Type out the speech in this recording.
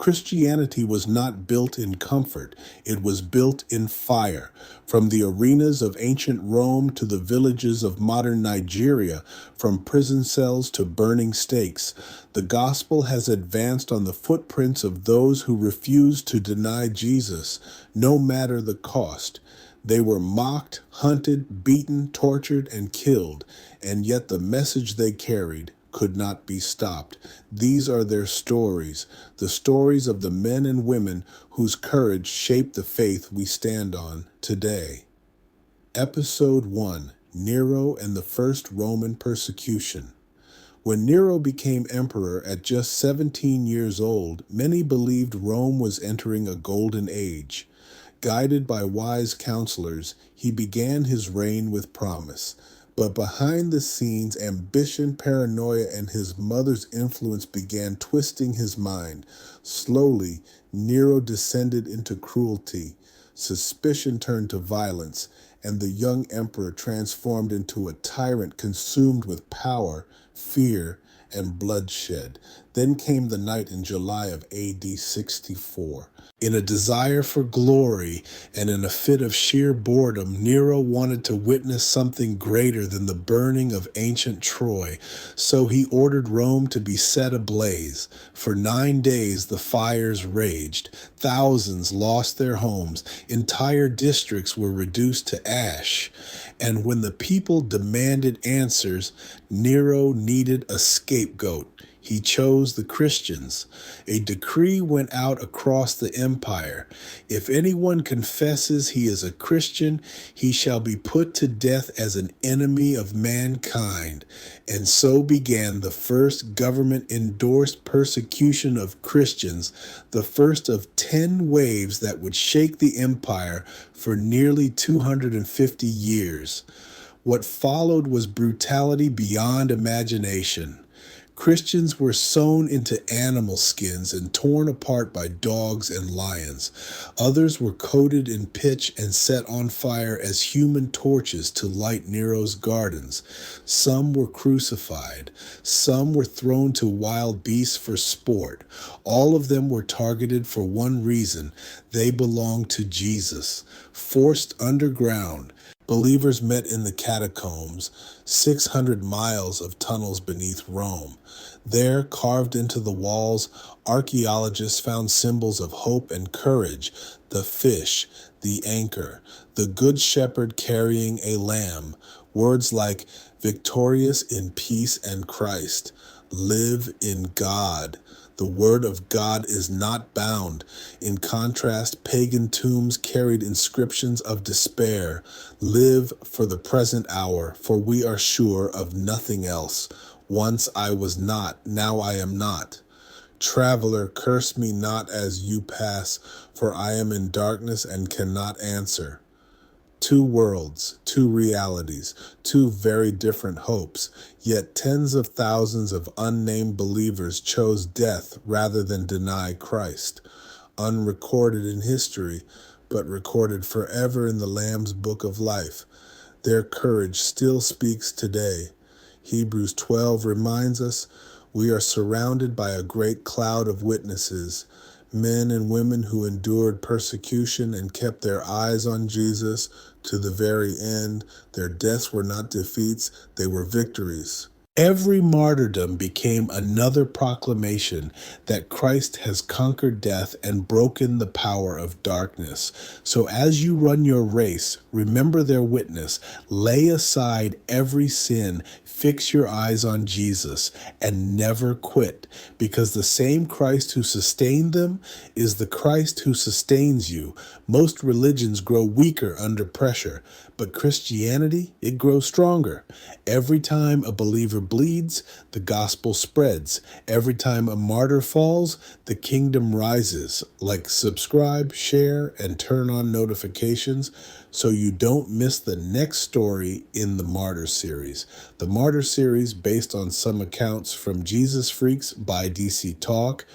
Christianity was not built in comfort, it was built in fire. From the arenas of ancient Rome to the villages of modern Nigeria, from prison cells to burning stakes, the gospel has advanced on the footprints of those who refused to deny Jesus, no matter the cost. They were mocked, hunted, beaten, tortured, and killed, and yet the message they carried could not be stopped. These are their stories, the stories of the men and women whose courage shaped the faith we stand on today. Episode 1: Nero and the First Roman Persecution. When Nero became emperor at just 17 years old, many believed Rome was entering a golden age. Guided by wise counselors, he began his reign with promise. But behind the scenes, ambition, paranoia, and his mother's influence began twisting his mind. Slowly, Nero descended into cruelty. Suspicion turned to violence, and the young emperor transformed into a tyrant consumed with power, fear, and bloodshed. Then came the night in July of AD 64. In a desire for glory and in a fit of sheer boredom, Nero wanted to witness something greater than the burning of ancient Troy. So he ordered Rome to be set ablaze. For 9 days the fires raged. Thousands lost their homes. Entire districts were reduced to ash. And when the people demanded answers, Nero needed a scapegoat. He chose the Christians. A decree went out across the empire. If anyone confesses he is a Christian, he shall be put to death as an enemy of mankind. And so began the first government-endorsed persecution of Christians, the first of 10 waves that would shake the empire for nearly 250 years. What followed was brutality beyond imagination. Christians were sewn into animal skins and torn apart by dogs and lions. Others were coated in pitch and set on fire as human torches to light Nero's gardens. Some were crucified. Some were thrown to wild beasts for sport. All of them were targeted for one reason: they belonged to Jesus. Forced underground, believers met in the catacombs, 600 miles of tunnels beneath Rome. There, carved into the walls, archaeologists found symbols of hope and courage: the fish, the anchor, the good shepherd carrying a lamb. Words like victorious in peace and Christ, live in God. The word of God is not bound. In contrast, pagan tombs carried inscriptions of despair. Live for the present hour, for we are sure of nothing else. Once I was not, now I am not. Traveler, curse me not as you pass, for I am in darkness and cannot answer. Two worlds, two realities, two very different hopes, yet tens of thousands of unnamed believers chose death rather than deny Christ. Unrecorded in history, but recorded forever in the Lamb's book of life. Their courage still speaks today. Hebrews 12 reminds us, we are surrounded by a great cloud of witnesses, men and women who endured persecution and kept their eyes on Jesus to the very end. Their deaths were not defeats, they were victories. Every martyrdom became another proclamation that Christ has conquered death and broken the power of darkness. So as you run your race, remember their witness. Lay aside every sin, fix your eyes on Jesus, and never quit, because the same Christ who sustained them is the Christ who sustains you. Most religions grow weaker under pressure, but Christianity, it grows stronger. Every time a believer bleeds, the gospel spreads. Every time a martyr falls, the kingdom rises. Like, subscribe, share, and turn on notifications so you don't miss the next story in the Martyr series. The Martyr series, based on some accounts from Jesus Freaks by DC Talk,